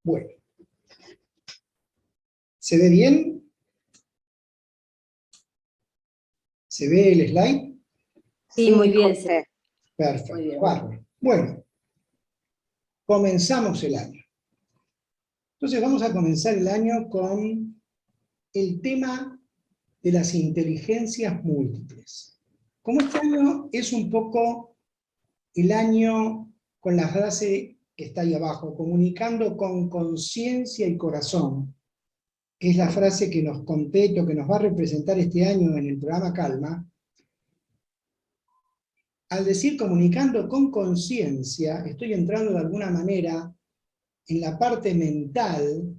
Bueno. ¿Se ve bien? ¿Se ve el slide? Sí, muy bien. Perfecto, Muy bien. bárbaro. Bueno, comenzamos el año. Entonces vamos a comenzar el año con el tema de las inteligencias múltiples. Como este año es un poco el año con la frase que está ahí abajo, comunicando con conciencia y corazón, que es la frase que nos compete o que nos va a representar este año en el programa Calma. Al decir comunicando con conciencia, estoy entrando de alguna manera en la parte mental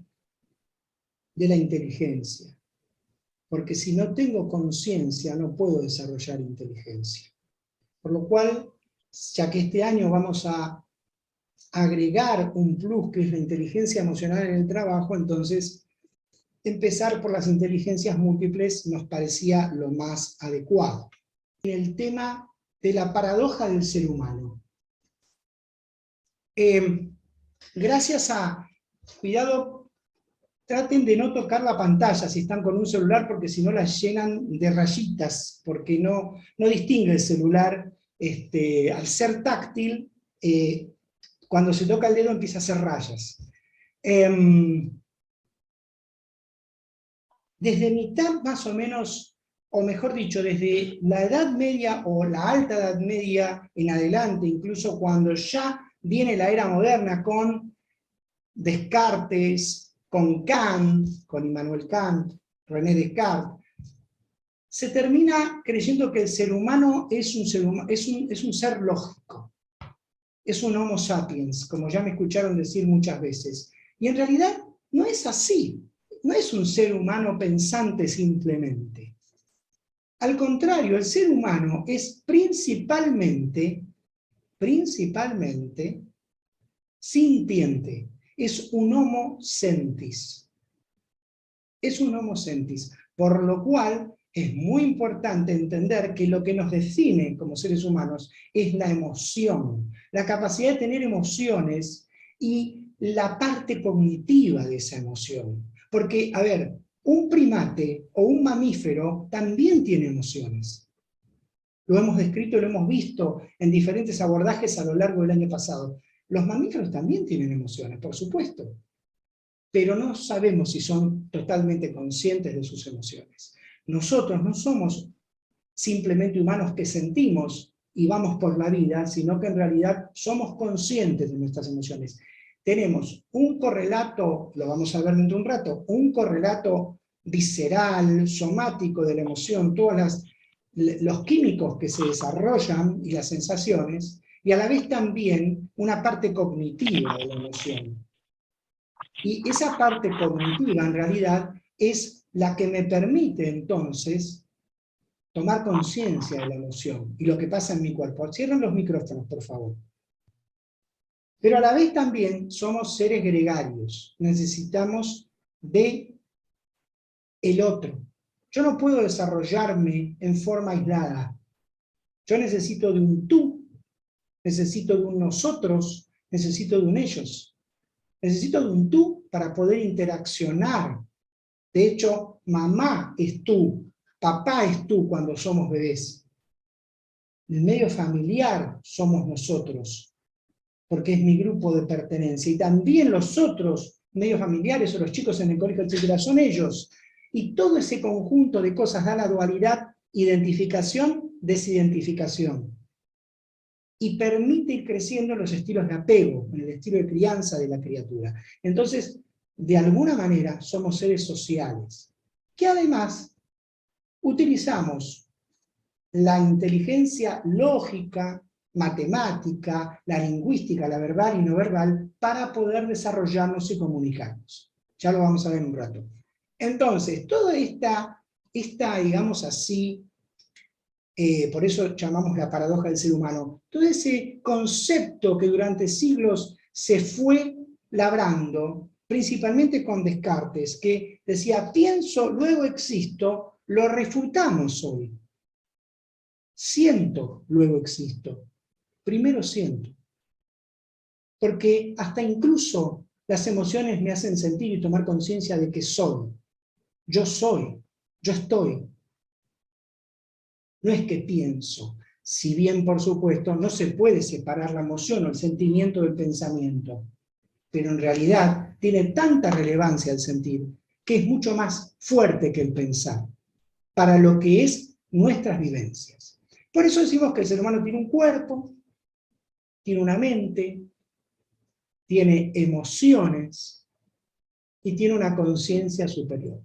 de la inteligencia. Porque si no tengo conciencia, no puedo desarrollar inteligencia. Por lo cual, ya que este año vamos a agregar un plus que es la inteligencia emocional en el trabajo, entonces empezar por las inteligencias múltiples nos parecía lo más adecuado. En el tema de la paradoja del ser humano. Gracias a... Cuidado, traten de no tocar la pantalla si están con un celular, porque si no las llenan de rayitas, porque no distingue el celular. Al ser táctil, cuando se toca el dedo empieza a hacer rayas. Desde mitad más o menos, o mejor dicho, desde la Edad Media o la Alta Edad Media en adelante, incluso cuando ya viene la era moderna con Descartes, con Kant, con Immanuel Kant, René Descartes, se termina creyendo que el ser humano es un ser lógico, es un homo sapiens, como ya me escucharon decir muchas veces. Y en realidad no es así. No es un ser humano pensante simplemente. Al contrario, el ser humano es principalmente sintiente. Es un homo sentis. Es un homo sentis. Por lo cual es muy importante entender que lo que nos define como seres humanos es la emoción, la capacidad de tener emociones y la parte cognitiva de esa emoción. Porque, a ver, un primate o un mamífero también tiene emociones. Lo hemos descrito, lo hemos visto en diferentes abordajes a lo largo del año pasado. Los mamíferos también tienen emociones, por supuesto, pero no sabemos si son totalmente conscientes de sus emociones. Nosotros no somos simplemente humanos que sentimos y vamos por la vida, sino que en realidad somos conscientes de nuestras emociones. Tenemos un correlato, lo vamos a ver dentro de un rato, un correlato visceral, somático de la emoción, todos los químicos que se desarrollan y las sensaciones, y a la vez también una parte cognitiva de la emoción. Y esa parte cognitiva en realidad es la que me permite entonces tomar conciencia de la emoción y lo que pasa en mi cuerpo. Cierren los micrófonos, por favor. Pero a la vez también somos seres gregarios. Necesitamos de el otro. Yo no puedo desarrollarme en forma aislada. Yo necesito de un tú, necesito de un nosotros, necesito de un ellos. Necesito de un tú para poder interaccionar. De hecho, mamá es tú, papá es tú cuando somos bebés. El medio familiar somos nosotros, porque es mi grupo de pertenencia. Y también los otros medios familiares o los chicos en el colegio, etc., son ellos. Y todo ese conjunto de cosas da la dualidad identificación, desidentificación. Y permite ir creciendo los estilos de apego, en el estilo de crianza de la criatura. Entonces, de alguna manera, somos seres sociales, que además utilizamos la inteligencia lógica, matemática, la lingüística, la verbal y no verbal, para poder desarrollarnos y comunicarnos. Ya lo vamos a ver en un rato. Entonces, toda esta digamos así, por eso llamamos la paradoja del ser humano, todo ese concepto que durante siglos se fue labrando, principalmente con Descartes, que decía, pienso, luego existo, lo refutamos hoy. Siento, luego existo. Primero siento. Porque hasta incluso Las emociones me hacen sentir y tomar conciencia de que soy, yo estoy. No es que pienso, si bien por supuesto no se puede separar la emoción o el sentimiento del pensamiento, pero en realidad tiene tanta relevancia el sentir que es mucho más fuerte que el pensar, para lo que es nuestras vivencias. Por eso decimos que el ser humano tiene un cuerpo, tiene una mente, tiene emociones y tiene una conciencia superior.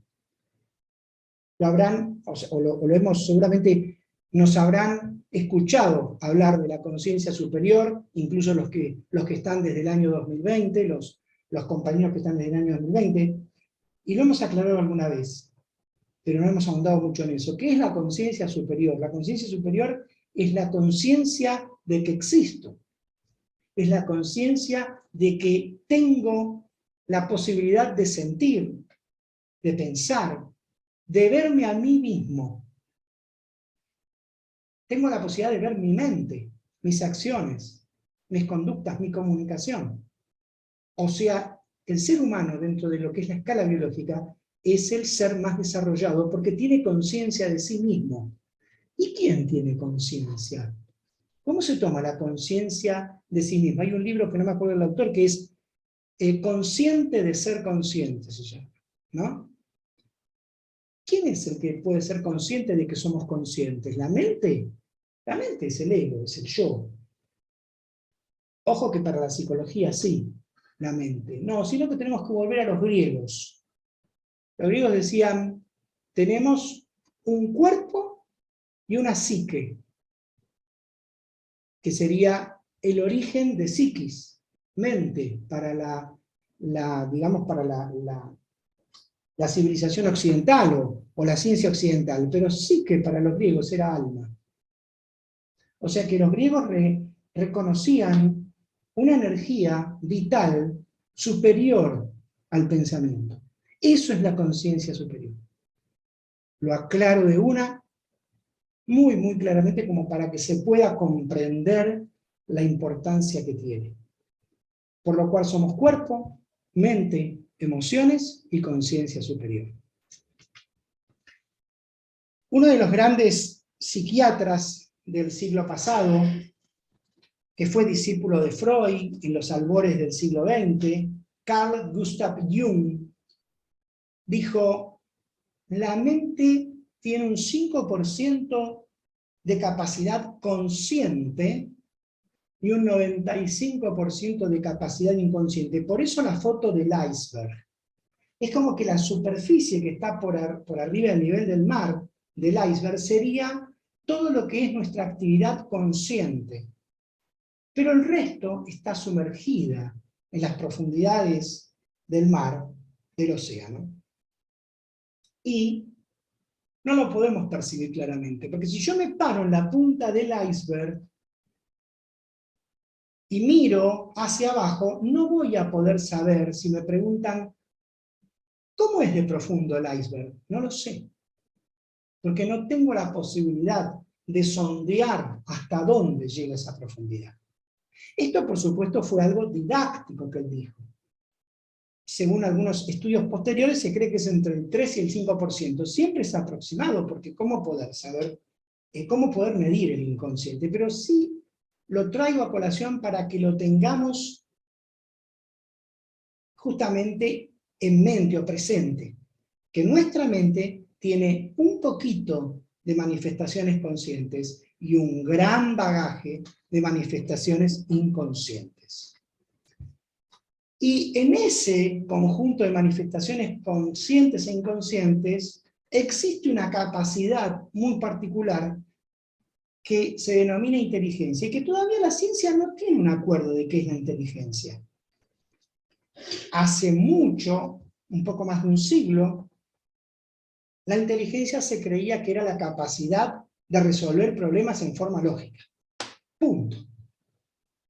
Lo habrán, o lo hemos seguramente, nos habrán escuchado hablar de la conciencia superior, incluso los que están desde el año 2020, los compañeros que están desde el año 2020, y lo hemos aclarado alguna vez, pero no hemos ahondado mucho en eso. ¿Qué es la conciencia superior? La conciencia superior es la conciencia de que existo, es la conciencia de que tengo la posibilidad de sentir, de pensar, de verme a mí mismo. Tengo la posibilidad de ver mi mente, mis acciones, mis conductas, mi comunicación. O sea, el ser humano dentro de lo que es la escala biológica es el ser más desarrollado porque tiene conciencia de sí mismo. ¿Y quién tiene conciencia? ¿Cómo se toma la conciencia de sí mismo? Hay un libro que no me acuerdo del autor que es Consciente de ser consciente, se llama, ¿no? ¿Quién es el que puede ser consciente de que somos conscientes? ¿La mente? La mente es el ego, es el yo. Ojo que para la psicología sí, la mente. No, sino que tenemos que volver a los griegos. Los griegos decían, tenemos un cuerpo y una psique, que sería el origen de psiquis, mente, para digamos, para la civilización occidental o la ciencia occidental, pero psique para los griegos era alma. O sea que los griegos reconocían una energía vital superior al pensamiento. Eso es la conciencia superior. Lo aclaro de una muy, muy claramente como para que se pueda comprender la importancia que tiene. Por lo cual somos cuerpo, mente, emociones y conciencia superior. Uno de los grandes psiquiatras del siglo pasado, que fue discípulo de Freud en los albores del siglo XX, Carl Gustav Jung, dijo, la mente tiene un 5% de capacidad consciente y un 95% de capacidad inconsciente. Por eso la foto del iceberg. Es como que la superficie que está por arriba del nivel del mar, del iceberg, sería todo lo que es nuestra actividad consciente. Pero el resto está sumergida en las profundidades del mar, del océano. Y no lo podemos percibir claramente, porque si yo me paro en la punta del iceberg y miro hacia abajo, no voy a poder saber, si me preguntan, ¿cómo es de profundo el iceberg? No lo sé, porque no tengo la posibilidad de sondear hasta dónde llega esa profundidad. Esto, por supuesto, fue algo didáctico que él dijo. Según algunos estudios posteriores, se cree que es entre el 3 y el 5%. Siempre es aproximado, porque ¿cómo poder saber, cómo poder medir el inconsciente? Pero sí lo traigo a colación para que lo tengamos justamente en mente o presente. Que nuestra mente tiene un poquito de manifestaciones conscientes y un gran bagaje de manifestaciones inconscientes. Y en ese conjunto de manifestaciones conscientes e inconscientes existe una capacidad muy particular que se denomina inteligencia, y que todavía la ciencia no tiene un acuerdo de qué es la inteligencia. Hace mucho, un poco más de un siglo, la inteligencia se creía que era la capacidad de resolver problemas en forma lógica. Punto.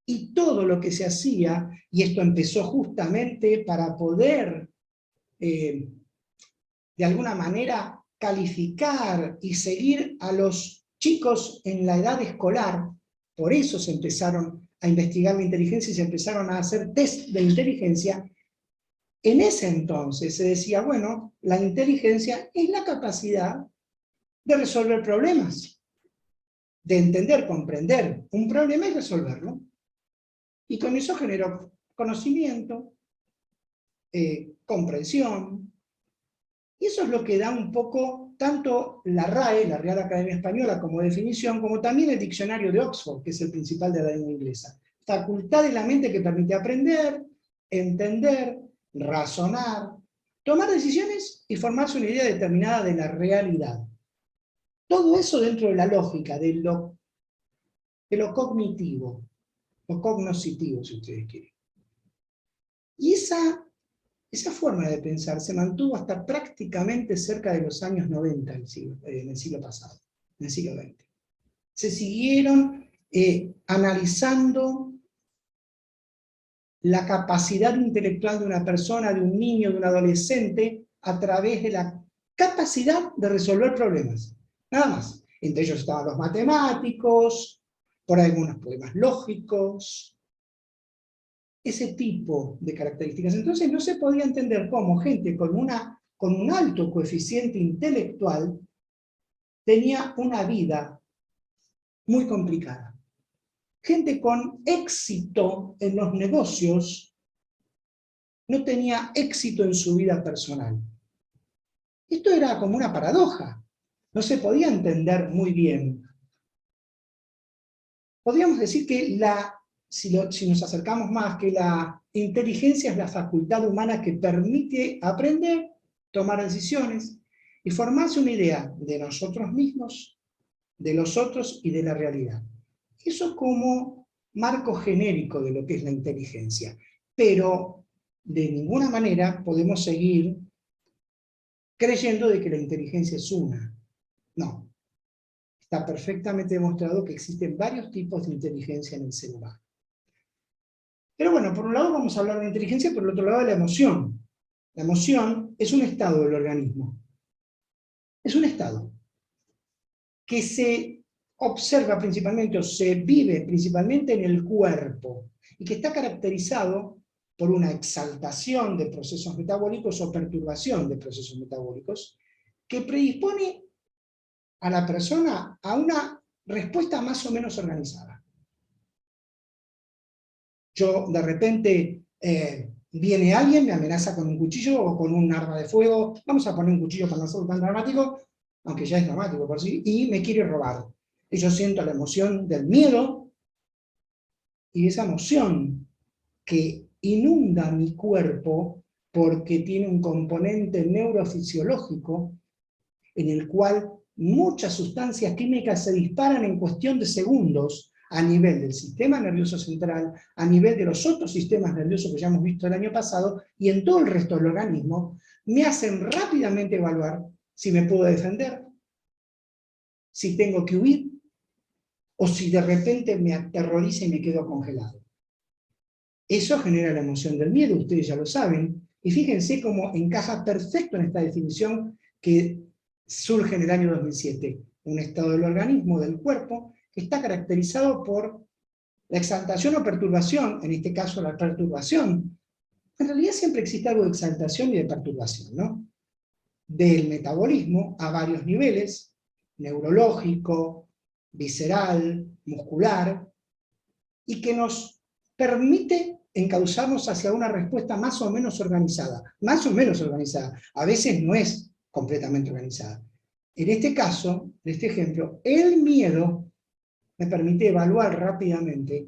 Y todo lo que se hacía, y esto empezó justamente para poder, de alguna manera, calificar y seguir a los chicos en la edad escolar, por eso se empezaron a investigar la inteligencia y se empezaron a hacer test de inteligencia, En ese entonces se decía, bueno, la inteligencia es la capacidad de resolver problemas, de entender, comprender un problema y resolverlo. Y con eso generó conocimiento, comprensión, y eso es lo que da un poco tanto la RAE, la Real Academia Española, como definición, como también el diccionario de Oxford, que es el principal de la lengua inglesa. Facultad de la mente que permite aprender, entender, razonar, tomar decisiones y formarse una idea determinada de la realidad. Todo eso dentro de la lógica, de lo cognitivo, o cognoscitivo, si ustedes quieren. Y esa forma de pensar se mantuvo hasta prácticamente cerca de los años 90 en el siglo pasado, en el siglo XX. Se siguieron analizando la capacidad intelectual de una persona, de un niño, de un adolescente, a través de la capacidad de resolver problemas. Nada más. Entre ellos estaban los matemáticos, por algunos problemas lógicos, ese tipo de características. Entonces no se podía entender cómo gente con un alto coeficiente intelectual tenía una vida muy complicada. Gente con éxito en los negocios no tenía éxito en su vida personal. Esto era como una paradoja. No se podía entender muy bien. Podríamos decir que si nos acercamos más, que la inteligencia es la facultad humana que permite aprender, tomar decisiones y formarse una idea de nosotros mismos, de los otros y de la realidad. Eso como marco genérico de lo que es la inteligencia. Pero de ninguna manera podemos seguir creyendo de que la inteligencia es una. No. Está perfectamente demostrado que existen varios tipos de inteligencia en el ser humano. Pero bueno, por un lado vamos a hablar de inteligencia, por el otro lado de la emoción. La emoción es un estado del organismo. Es un estado que se observa principalmente, o se vive principalmente en el cuerpo, y que está caracterizado por una exaltación de procesos metabólicos o perturbación de procesos metabólicos, que predispone a la persona a una respuesta más o menos organizada. Yo de repente viene alguien, me amenaza con un cuchillo o con un arma de fuego, vamos a poner un cuchillo para no ser tan dramático, aunque ya es dramático por sí, y me quiere robar. Y yo siento la emoción del miedo, y esa emoción que inunda mi cuerpo porque tiene un componente neurofisiológico en el cual muchas sustancias químicas se disparan en cuestión de segundos a nivel del sistema nervioso central, a nivel de los otros sistemas nerviosos que ya hemos visto el año pasado, y en todo el resto del organismo, me hacen rápidamente evaluar si me puedo defender, si tengo que huir, o si de repente me aterroriza y me quedo congelado. Eso genera la emoción del miedo, ustedes ya lo saben, y fíjense cómo encaja perfecto en esta definición que surge en el año 2007, un estado del organismo, del cuerpo, que está caracterizado por la exaltación o perturbación, en este caso la perturbación. En realidad siempre existe algo de exaltación y de perturbación, ¿no? Del metabolismo a varios niveles, neurológico, visceral, muscular, y que nos permite encauzarnos hacia una respuesta más o menos organizada. Más o menos organizada. A veces no es completamente organizada. En este caso, en este ejemplo, el miedo me permite evaluar rápidamente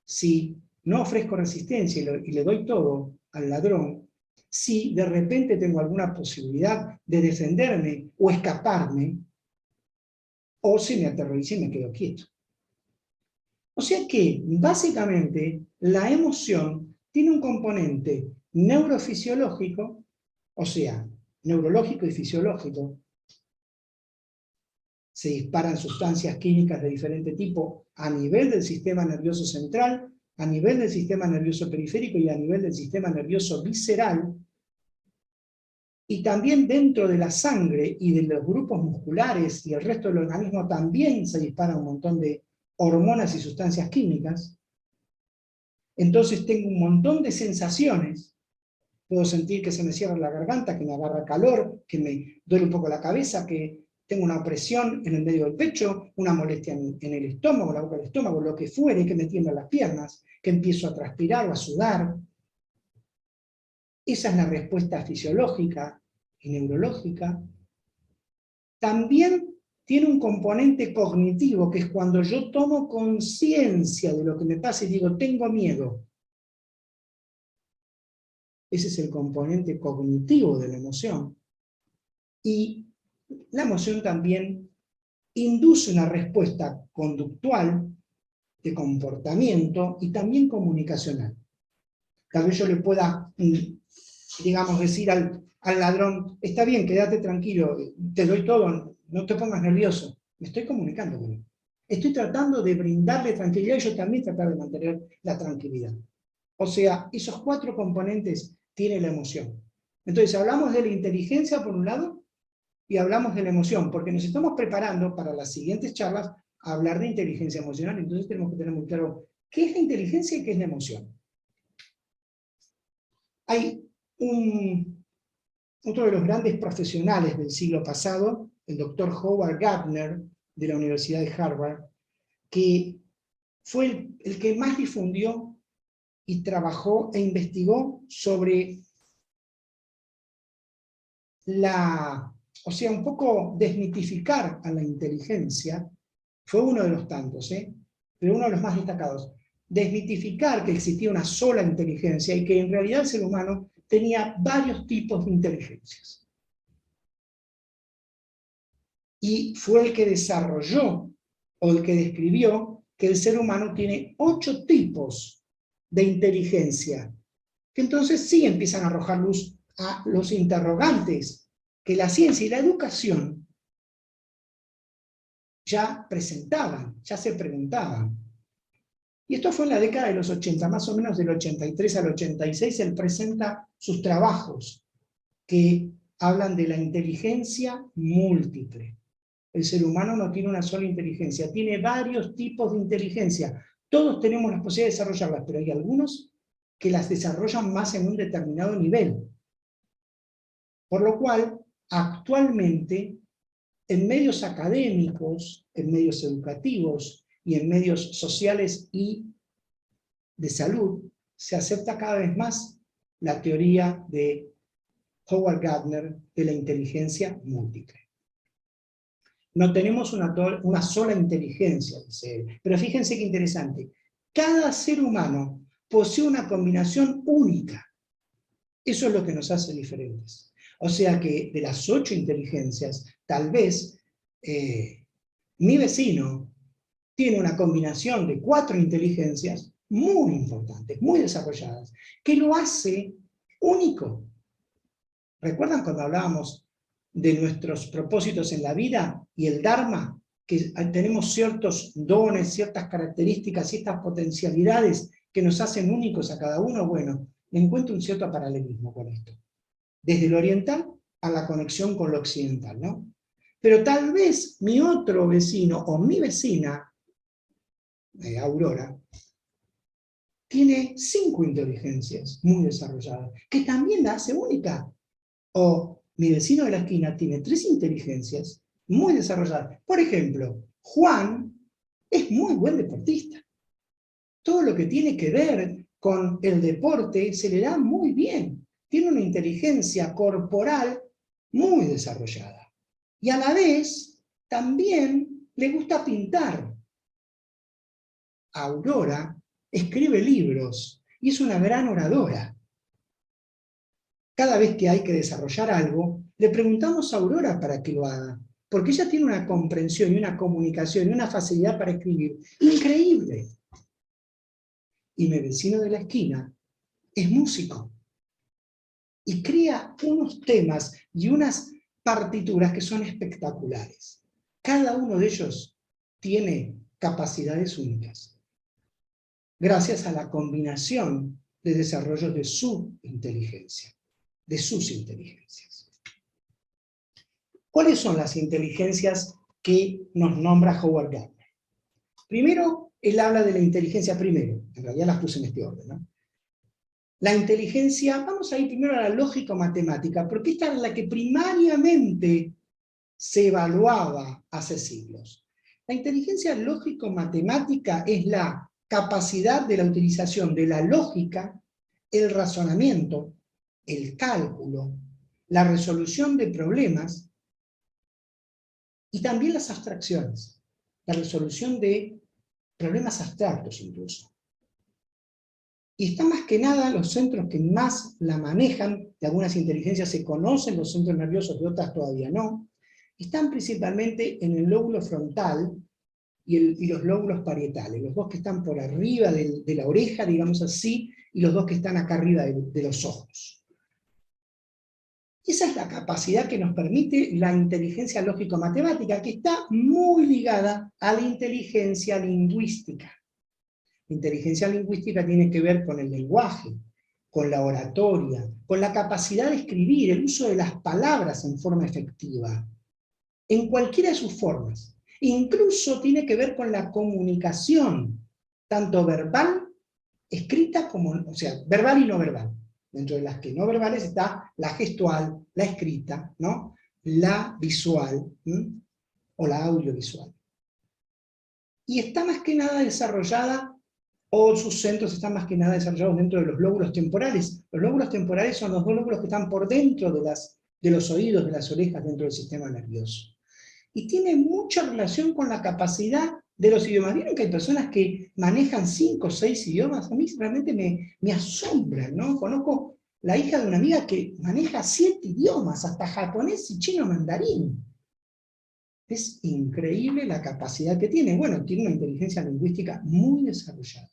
si no ofrezco resistencia y le doy todo al ladrón, si de repente tengo alguna posibilidad de defenderme o escaparme, o si me aterrorizo y me quedo quieto. O sea que, básicamente, la emoción tiene un componente neurofisiológico, o sea, neurológico y fisiológico. Se disparan sustancias químicas de diferente tipo a nivel del sistema nervioso central, a nivel del sistema nervioso periférico y a nivel del sistema nervioso visceral. Y también dentro de la sangre y de los grupos musculares y el resto del organismo también se disparan un montón de hormonas y sustancias químicas. Entonces tengo un montón de sensaciones, puedo sentir que se me cierra la garganta, que me agarra calor, que me duele un poco la cabeza, que tengo una opresión en el medio del pecho, una molestia en el estómago, la boca del estómago, lo que fuere, que me tiemblan las piernas, que empiezo a transpirar o a sudar. Esa es la respuesta fisiológica y neurológica. También tiene un componente cognitivo, que es cuando yo tomo conciencia de lo que me pasa y digo, tengo miedo. Ese es el componente cognitivo de la emoción. Y la emoción también induce una respuesta conductual, de comportamiento y también comunicacional. Tal vez yo le pueda, digamos, decir al ladrón, está bien, quédate tranquilo, te doy todo, no te pongas nervioso. Me estoy comunicando con él. Estoy tratando de brindarle tranquilidad y yo también tratar de mantener la tranquilidad. O sea, esos 4 componentes tiene la emoción. Entonces, hablamos de la inteligencia por un lado y hablamos de la emoción, porque nos estamos preparando para las siguientes charlas a hablar de inteligencia emocional. Entonces tenemos que tener muy claro qué es la inteligencia y qué es la emoción. Hay otro de los grandes profesionales del siglo pasado, el doctor Howard Gardner, de la Universidad de Harvard, que fue el que más difundió y trabajó e investigó sobre o sea, un poco desmitificar a la inteligencia. Fue uno de los tantos, pero uno de los más destacados. Desmitificar que existía una sola inteligencia y que en realidad el ser humano tenía varios tipos de inteligencias. Y fue el que desarrolló, o el que describió, que el ser humano tiene 8 tipos de inteligencia, que entonces sí empiezan a arrojar luz a los interrogantes que la ciencia y la educación ya presentaban, ya se preguntaban. Y esto fue en la década de los 80, más o menos del 83 al 86, él presenta sus trabajos que hablan de la inteligencia múltiple. El ser humano no tiene una sola inteligencia, tiene varios tipos de inteligencia. Todos tenemos la posibilidad de desarrollarlas, pero hay algunos que las desarrollan más en un determinado nivel. Por lo cual, actualmente, en medios académicos, en medios educativos y en medios sociales y de salud, se acepta cada vez más la teoría de Howard Gardner de la inteligencia múltiple. No tenemos una sola inteligencia, dice él. Pero fíjense qué interesante. Cada ser humano posee una combinación única. Eso es lo que nos hace diferentes. O sea que de las 8 inteligencias, tal vez mi vecino tiene una combinación de 4 inteligencias muy importantes, muy desarrolladas, que lo hace único. ¿Recuerdan cuando hablábamos de nuestros propósitos en la vida y el Dharma? Que tenemos ciertos dones, ciertas características, ciertas potencialidades que nos hacen únicos a cada uno. Bueno, encuentro un cierto paralelismo con esto. Desde lo oriental a la conexión con lo occidental, ¿no? Pero tal vez mi otro vecino o mi vecina, Aurora, tiene 5 inteligencias muy desarrolladas, que también la hace única. O mi vecino de la esquina tiene 3 inteligencias muy desarrolladas. Por ejemplo, Juan es muy buen deportista. Todo lo que tiene que ver con el deporte se le da muy bien. Tiene una inteligencia corporal muy desarrollada. Y a la vez, también le gusta pintar. Aurora escribe libros y es una gran oradora. Cada vez que hay que desarrollar algo, le preguntamos a Aurora para que lo haga, porque ella tiene una comprensión y una comunicación y una facilidad para escribir increíble. Y mi vecino de la esquina es músico y crea unos temas y unas partituras que son espectaculares. Cada uno de ellos tiene capacidades únicas, gracias a la combinación de desarrollo de su inteligencia, de sus inteligencias. ¿Cuáles son las inteligencias que nos nombra Howard Gardner? Primero, él habla de la inteligencia primero, en realidad las puse en este orden, ¿no? La inteligencia, vamos a ir primero a la lógico-matemática, porque esta es la que primariamente se evaluaba hace siglos. La inteligencia lógico-matemática es la capacidad de la utilización de la lógica, el razonamiento, el cálculo, la resolución de problemas y también las abstracciones, la resolución de problemas abstractos incluso. Y está más que nada los centros que más la manejan, de algunas inteligencias se conocen los centros nerviosos, de otras todavía no, están principalmente en el lóbulo frontal y los lóbulos parietales, los dos que están por arriba de la oreja, digamos así, y los dos que están acá arriba de los ojos. Esa es la capacidad que nos permite la inteligencia lógico-matemática, que está muy ligada a la inteligencia lingüística. La inteligencia lingüística tiene que ver con el lenguaje, con la oratoria, con la capacidad de escribir, el uso de las palabras en forma efectiva, en cualquiera de sus formas. Incluso tiene que ver con la comunicación, tanto verbal, escrita, como, o sea, verbal y no verbal. Dentro de las que no verbales está la gestual, la escrita, ¿no? La visual, o la audiovisual. Y está más que nada desarrollada, o sus centros están más que nada desarrollados dentro de los lóbulos temporales. Los lóbulos temporales son los dos lóbulos que están por dentro de los oídos, de las orejas, dentro del sistema nervioso. Y tiene mucha relación con la capacidad de los idiomas. ¿Vieron que hay personas que manejan 5 o 6 idiomas? A mí realmente me asombran, ¿no? Conozco la hija de una amiga que maneja 7 idiomas, hasta japonés y chino mandarín. Es increíble la capacidad que tiene. Bueno, tiene una inteligencia lingüística muy desarrollada.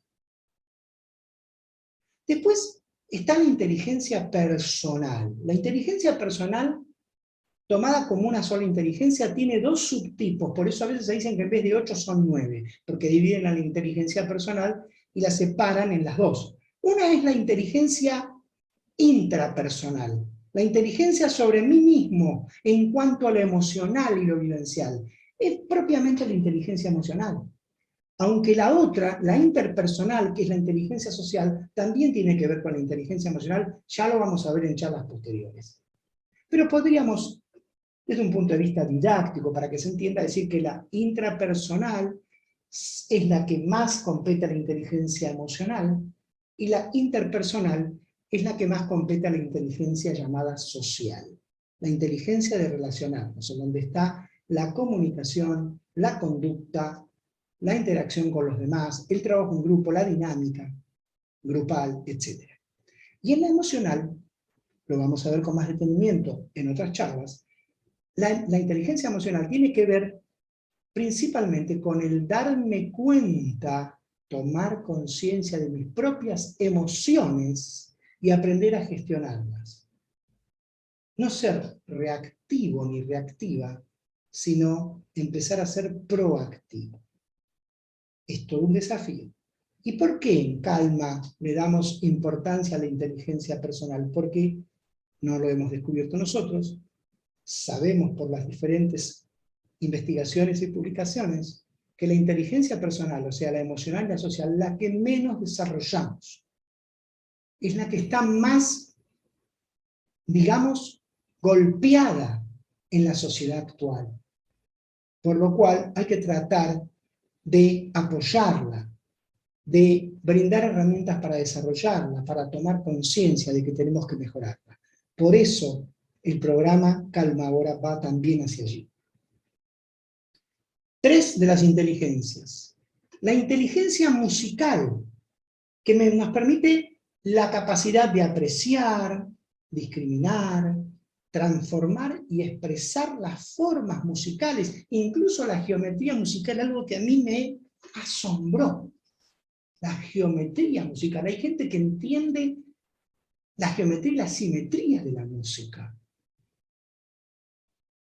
Después está la inteligencia personal. La inteligencia personal, tomada como una sola inteligencia, tiene 2 subtipos, por eso a veces se dicen que en vez de 8 son 9, porque dividen a la inteligencia personal y la separan en las dos. Una es la inteligencia intrapersonal, la inteligencia sobre mí mismo en cuanto a lo emocional y lo vivencial. Es propiamente la inteligencia emocional. Aunque la otra, la interpersonal, que es la inteligencia social, también tiene que ver con la inteligencia emocional, ya lo vamos a ver en charlas posteriores. Pero podríamos, desde un punto de vista didáctico, para que se entienda, decir que la intrapersonal es la que más compete a la inteligencia emocional, y la interpersonal es la que más compete a la inteligencia llamada social. La inteligencia de relacionarnos, en donde está la comunicación, la conducta, la interacción con los demás, el trabajo en grupo, la dinámica grupal, etc. Y en la emocional, lo vamos a ver con más detenimiento en otras charlas, la inteligencia emocional tiene que ver principalmente con el darme cuenta, tomar conciencia de mis propias emociones y aprender a gestionarlas. No ser reactivo ni reactiva, sino empezar a ser proactivo. Es todo un desafío. ¿Y por qué en Calma le damos importancia a la inteligencia personal? Porque no lo hemos descubierto nosotros, sabemos por las diferentes investigaciones y publicaciones que la inteligencia personal, o sea, la emocional y la social, la que menos desarrollamos, es la que está más, digamos, golpeada en la sociedad actual. Por lo cual hay que tratar de apoyarla, de brindar herramientas para desarrollarla, para tomar conciencia de que tenemos que mejorarla. Por eso el programa Calma Ahora va también hacia allí. 3 de las inteligencias. La inteligencia musical, que nos permite la capacidad de apreciar, discriminar, transformar y expresar las formas musicales, incluso la geometría musical, algo que a mí me asombró. La geometría musical. Hay gente que entiende la geometría y la simetría de la música.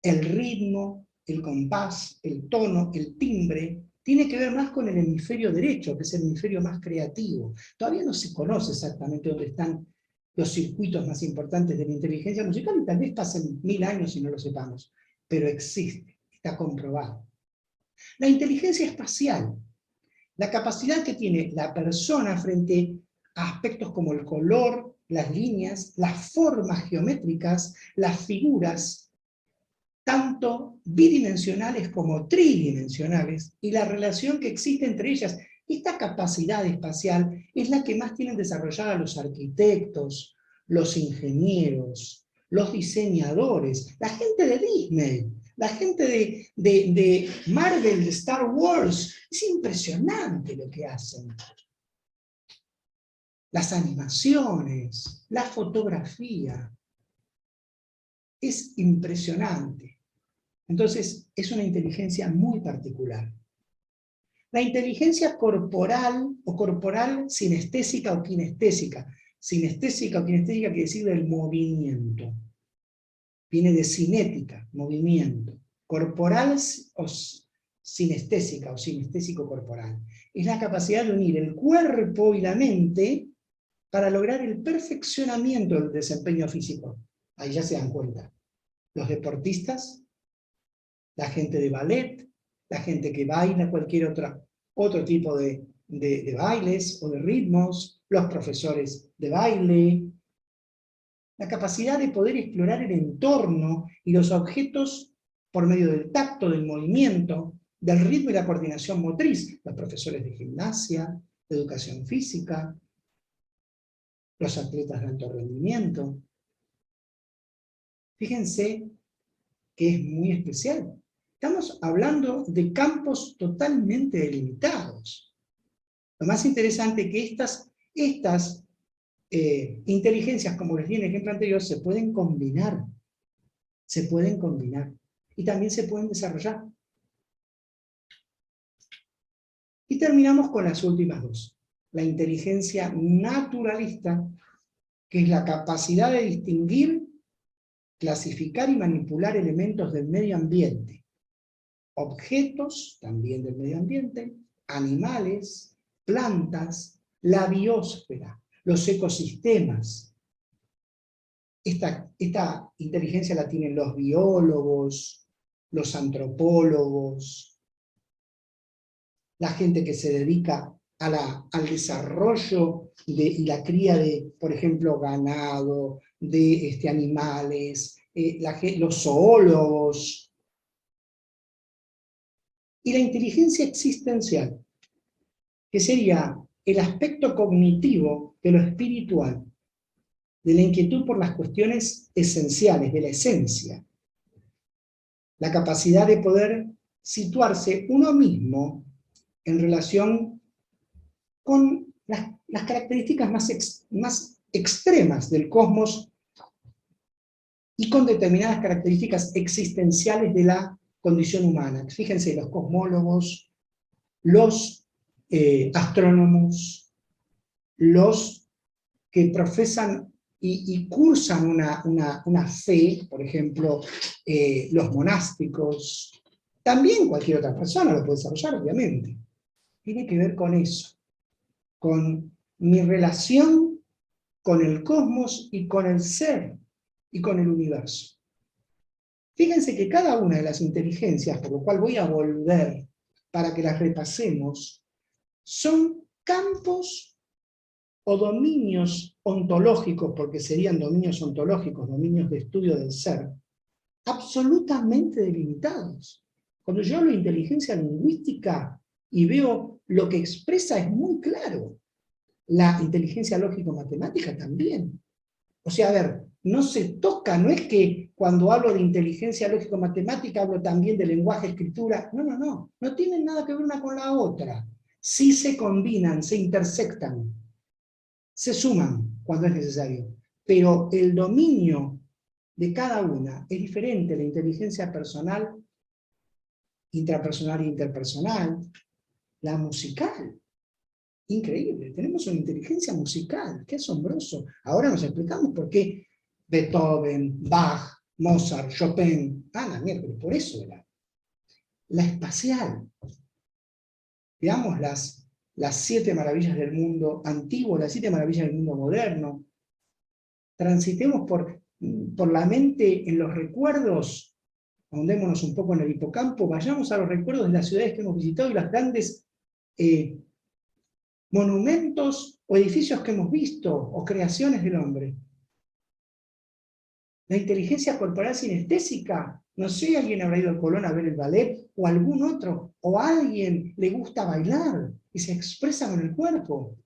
El ritmo, el compás, el tono, el timbre, tiene que ver más con el hemisferio derecho, que es el hemisferio más creativo. Todavía no se conoce exactamente dónde están los circuitos más importantes de la inteligencia musical, y tal vez pasen 1000 años y no lo sepamos, pero existe, está comprobado. La inteligencia espacial, la capacidad que tiene la persona frente a aspectos como el color, las líneas, las formas geométricas, las figuras, tanto bidimensionales como tridimensionales, y la relación que existe entre ellas. Esta capacidad espacial es la que más tienen desarrollada los arquitectos, los ingenieros, los diseñadores, la gente de Disney, la gente de Marvel, de Star Wars. Es impresionante lo que hacen. Las animaciones, la fotografía. Es impresionante. Entonces, es una inteligencia muy particular. La inteligencia corporal, o corporal sinestésica o kinestésica. Sinestésica o kinestésica quiere decir del movimiento. Viene de cinética, movimiento. Corporal o sinestésica o sinestésico corporal. Es la capacidad de unir el cuerpo y la mente para lograr el perfeccionamiento del desempeño físico. Ahí ya se dan cuenta. Los deportistas, la gente de ballet, la gente que baila cualquier otro tipo de bailes o de ritmos, los profesores de baile, la capacidad de poder explorar el entorno y los objetos por medio del tacto, del movimiento, del ritmo y la coordinación motriz, los profesores de gimnasia, de educación física, los atletas de alto rendimiento. Fíjense que es muy especial. Estamos hablando de campos totalmente delimitados. Lo más interesante es que estas inteligencias, como les di en el ejemplo anterior, se pueden combinar. Se pueden combinar. Y también se pueden desarrollar. Y terminamos con las últimas dos. La inteligencia naturalista, que es la capacidad de distinguir, clasificar y manipular elementos del medio ambiente. Objetos, también del medio ambiente, animales, plantas, la biosfera, los ecosistemas. Esta inteligencia la tienen los biólogos, los antropólogos, la gente que se dedica al desarrollo y la cría de, por ejemplo, ganado, de animales, los zoólogos. Y la inteligencia existencial, que sería el aspecto cognitivo de lo espiritual, de la inquietud por las cuestiones esenciales, de la esencia. La capacidad de poder situarse uno mismo en relación con las características más extremas del cosmos y con determinadas características existenciales de la condición humana. Fíjense, los cosmólogos, los astrónomos, los que profesan y cursan una fe, por ejemplo, los monásticos, también cualquier otra persona lo puede desarrollar, obviamente. Tiene que ver con eso, con mi relación con el cosmos y con el ser y con el universo. Fíjense que cada una de las inteligencias, por lo cual voy a volver para que las repasemos, son campos o dominios ontológicos, porque serían dominios ontológicos, dominios de estudio del ser, absolutamente delimitados. Cuando yo hablo de inteligencia lingüística y veo lo que expresa es muy claro. La inteligencia lógico-matemática también. O sea, a ver, no se toca, no es que cuando hablo de inteligencia lógico-matemática hablo también de lenguaje, escritura, no tienen nada que ver una con la otra. Sí se combinan, se intersectan, se suman cuando es necesario, pero el dominio de cada una es diferente. La inteligencia personal, intrapersonal e interpersonal, la musical. Increíble, tenemos una inteligencia musical, qué asombroso. Ahora nos explicamos por qué Beethoven, Bach, Mozart, Chopin, la miércoles, por eso era. La espacial. Veamos las 7 maravillas del mundo antiguo, las 7 maravillas del mundo moderno. Transitemos por la mente en los recuerdos, ahondémonos un poco en el hipocampo, vayamos a los recuerdos de las ciudades que hemos visitado y las grandes monumentos o edificios que hemos visto, o creaciones del hombre. La inteligencia corporal sinestésica, no sé, alguien habrá ido al Colón a ver el ballet, o algún otro, o a alguien le gusta bailar, y se expresa con el cuerpo.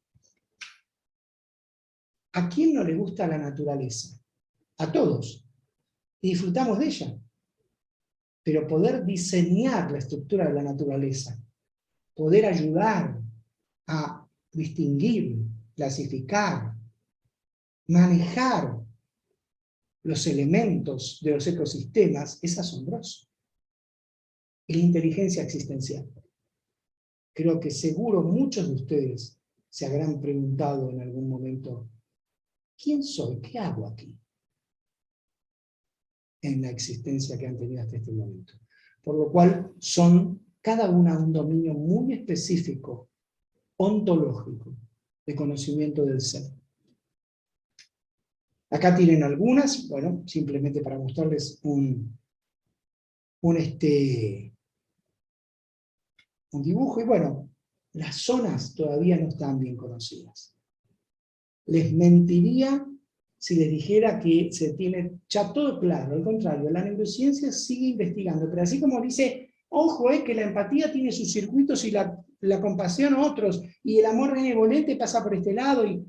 ¿A quién no le gusta la naturaleza? A todos. Y disfrutamos de ella. Pero poder diseñar la estructura de la naturaleza, poder ayudar a distinguir, clasificar, manejar los elementos de los ecosistemas, es asombroso. Y la inteligencia existencial. Creo que seguro muchos de ustedes se habrán preguntado en algún momento, ¿quién soy? ¿Qué hago aquí? En la existencia que han tenido hasta este momento. Por lo cual son cada una un dominio muy específico, ontológico, de conocimiento del ser. Acá tienen algunas, bueno, simplemente para mostrarles un dibujo, y bueno, las zonas todavía no están bien conocidas. Les mentiría si les dijera que se tiene ya todo claro. Al contrario, la neurociencia sigue investigando, pero así como dice, ojo, que la empatía tiene sus circuitos y la compasión otros, y el amor benevolente pasa por este lado, y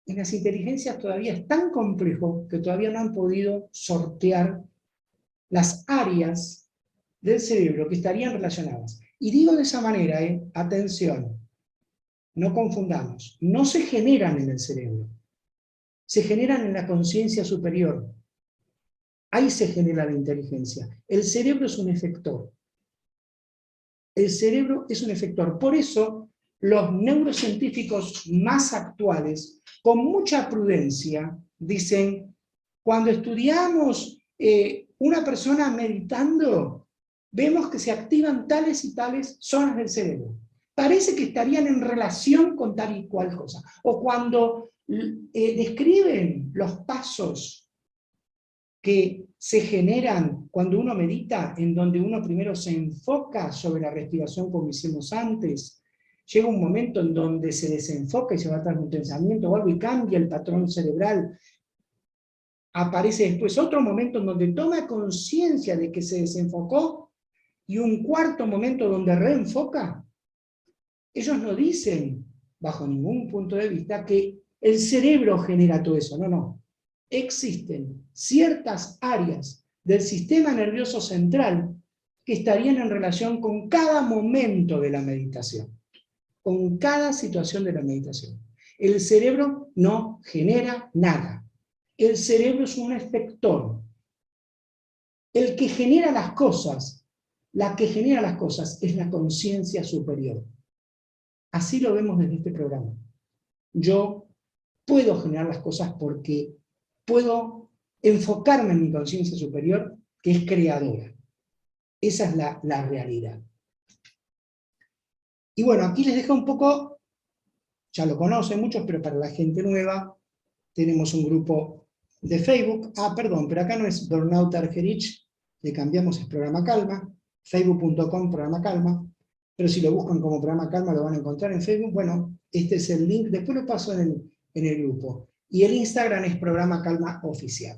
en las inteligencias todavía es tan complejo que todavía no han podido sortear las áreas del cerebro que estarían relacionadas. Y digo de esa manera, atención, no confundamos, no se generan en el cerebro, se generan en la conciencia superior. Ahí se genera la inteligencia. El cerebro es un efector. El cerebro es un efector. Por eso, los neurocientíficos más actuales, con mucha prudencia, dicen, cuando estudiamos una persona meditando, vemos que se activan tales y tales zonas del cerebro. Parece que estarían en relación con tal y cual cosa. O cuando describen los pasos que se generan cuando uno medita, en donde uno primero se enfoca sobre la respiración como hicimos antes, llega un momento en donde se desenfoca y se va atrás de un pensamiento o algo y cambia el patrón cerebral. Aparece después otro momento en donde toma conciencia de que se desenfocó y un cuarto momento donde reenfoca. Ellos no dicen, bajo ningún punto de vista, que el cerebro genera todo eso. No, no. Existen ciertas áreas del sistema nervioso central que estarían en relación con cada momento de la meditación, con cada situación de la meditación. El cerebro no genera nada. El cerebro es un efector. El que genera las cosas, la que genera las cosas es la conciencia superior. Así lo vemos desde este programa. Yo puedo generar las cosas porque puedo enfocarme en mi conciencia superior, que es creadora. Esa es la realidad. Y bueno, aquí les dejo un poco, ya lo conocen muchos, pero para la gente nueva, tenemos un grupo de Facebook. Perdón, pero acá no es Burnout Argerich, le cambiamos, es Programa Calma, facebook.com Programa Calma, pero si lo buscan como Programa Calma lo van a encontrar en Facebook. Bueno, este es el link, después lo paso en el grupo. Y el Instagram es Programa Calma Oficial.